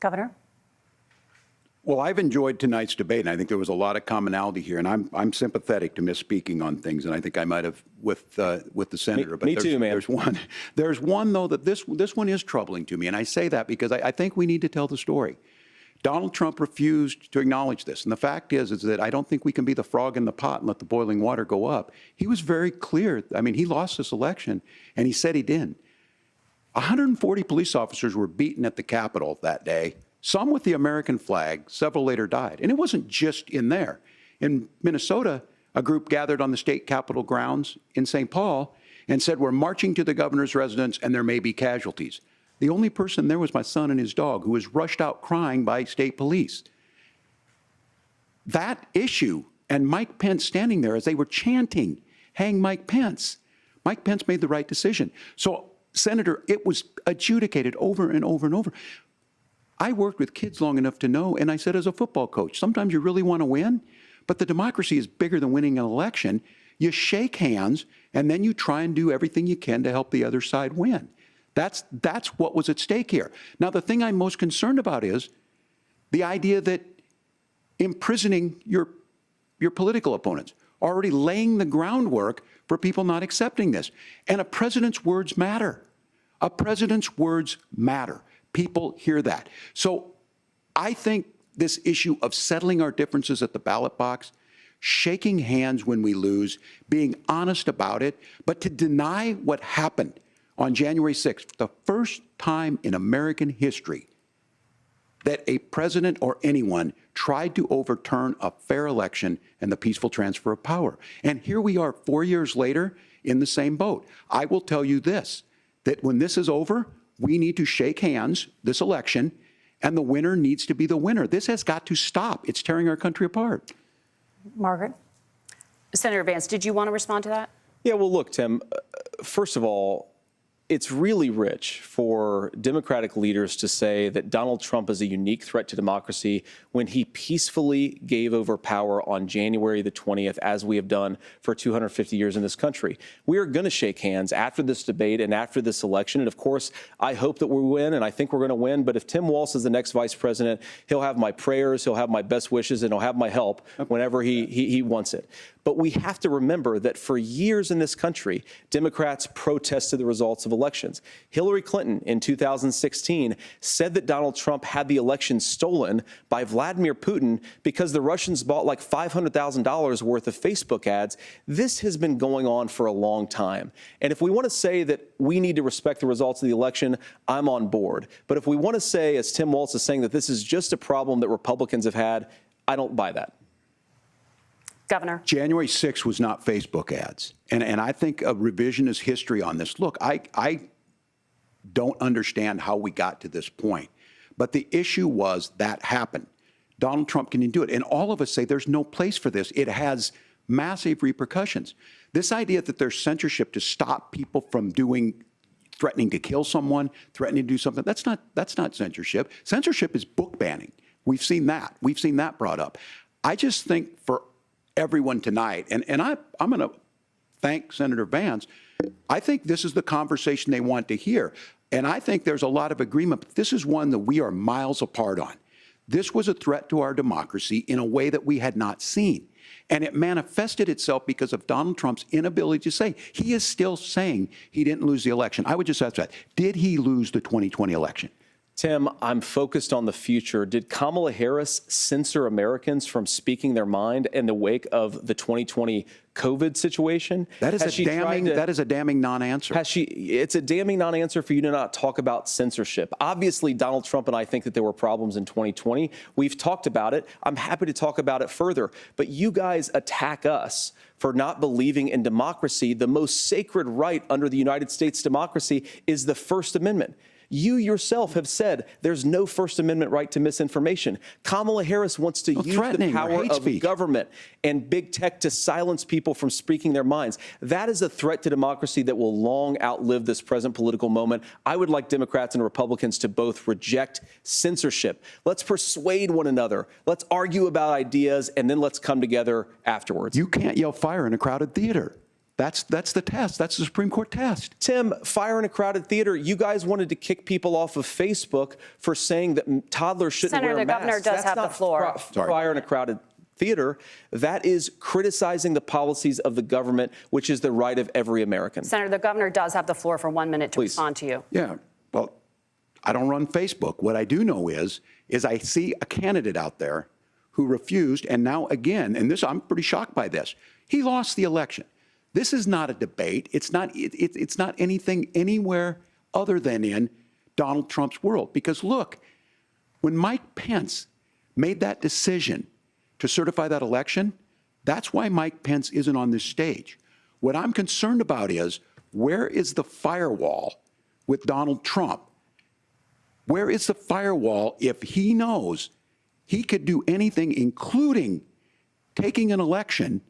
Governor? Well, I've enjoyed tonight's debate, and I think there was a lot of commonality here. And I'm sympathetic to misspeaking on things, and I think I might have with the senator. Me too, man. There's one though that this one is troubling to me, and I say that because I think we need to tell the story. Donald Trump refused to acknowledge this, and the fact is that I don't think we can be the frog in the pot and let the boiling water go up. He was very clear. I mean, he lost this election, and he said he didn't. 140 police officers were beaten at the Capitol that day. Some with the American flag, several later died. And it wasn't just in there. In Minnesota, a group gathered on the state capitol grounds in St. Paul and said, we're marching to the governor's residence and there may be casualties. The only person there was my son and his dog, who was rushed out crying by state police. That issue, and Mike Pence standing there as they were chanting, hang Mike Pence. Mike Pence made the right decision. So, Senator, it was adjudicated over and over and over. I worked with kids long enough to know, and I said as a football coach, sometimes you really want to win, but the democracy is bigger than winning an election. You shake hands, and then you try and do everything you can to help the other side win. That's what was at stake here. Now, the thing I'm most concerned about is the idea that imprisoning your political opponents, already laying the groundwork for people not accepting this. And a president's words matter. A president's words matter. People hear that. So I think this issue of settling our differences at the ballot box, shaking hands when we lose, being honest about it, but to deny what happened on January 6th, the first time in American history that a president or anyone tried to overturn a fair election and the peaceful transfer of power. And here we are 4 years later in the same boat. I will tell you this, that when this is over, we need to shake hands this election, and the winner needs to be the winner. This has got to stop. It's tearing our country apart. Margaret? Senator Vance, did you want to respond to that? Yeah, well, look, Tim, first of all, it's really rich for Democratic leaders to say that Donald Trump is a unique threat to democracy when he peacefully gave over power on January the 20th, as we have done for 250 years in this country. We are going to shake hands after this debate and after this election. And of course, I hope that we win, and I think we're going to win. But if Tim Walz is the next vice president, he'll have my prayers, he'll have my best wishes, and he'll have my help whenever he wants it. But we have to remember that for years in this country, Democrats protested the results of elections. Hillary Clinton in 2016 said that Donald Trump had the election stolen by Vladimir Putin because the Russians bought like $500,000 worth of Facebook ads. This has been going on for a long time. And if we want to say that we need to respect the results of the election, I'm on board. But if we want to say, as Tim Walz is saying, that this is just a problem that Republicans have had, I don't buy that. Governor. January 6th was not Facebook ads. And I think a revisionist history on this. Look, I don't understand how we got to this point. But the issue was that happened. Donald Trump can do it. And all of us say there's no place for this. It has massive repercussions. This idea that there's censorship to stop people from threatening to kill someone, threatening to do something, that's not censorship. Censorship is book banning. We've seen that. We've seen that brought up. I just think for everyone tonight, and I'm going to thank Senator Vance. I think this is the conversation they want to hear. And I think there's a lot of agreement, but this is one that we are miles apart on. This was a threat to our democracy in a way that we had not seen. And it manifested itself because of Donald Trump's inability to say. He is still saying he didn't lose the election. I would just ask that. Did he lose the 2020 election? Tim, I'm focused on the future. Did Kamala Harris censor Americans from speaking their mind in the wake of the 2020 COVID situation? That is a damning non-answer. It's a damning non-answer for you to not talk about censorship. Obviously, Donald Trump and I think that there were problems in 2020. We've talked about it. I'm happy to talk about it further. But you guys attack us for not believing in democracy. The most sacred right under the United States democracy is the First Amendment. You yourself have said there's no First Amendment right to misinformation. Kamala Harris wants to use the power of government and big tech to silence people from speaking their minds. That is a threat to democracy that will long outlive this present political moment. I would like Democrats and Republicans to both reject censorship. Let's persuade one another. Let's argue about ideas, and then let's come together afterwards. You can't yell fire in a crowded theater. That's the test. That's the Supreme Court test. Tim, fire in a crowded theater. You guys wanted to kick people off of Facebook for saying that toddlers shouldn't Senator, wear the masks. governor does That's have the not floor. Fire in a crowded theater. That is criticizing the policies of the government, which is the right of every American. Senator, the governor does have the floor for 1 minute to Please. respond to you. Yeah, well, I don't run Facebook. What I do know is I see a candidate out there who refused, and now again, and this I'm pretty shocked by this. He lost the election. This is not a debate. It's not anything anywhere other than in Donald Trump's world. Because look, when Mike Pence made that decision to certify that election, that's why Mike Pence isn't on this stage. What I'm concerned about is, where is the firewall with Donald Trump? Where is the firewall if he knows he could do anything, including taking an election,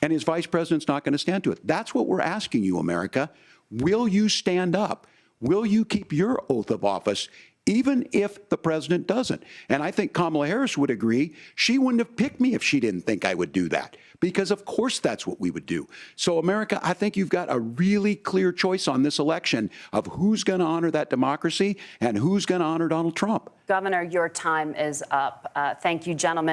and his vice president's not going to stand to it? That's what we're asking you, America. Will you stand up? Will you keep your oath of office, even if the president doesn't? And I think Kamala Harris would agree. She wouldn't have picked me if she didn't think I would do that, because of course that's what we would do. So America, I think you've got a really clear choice on this election of who's going to honor that democracy and who's going to honor Donald Trump. Governor, your time is up. Thank you, gentlemen.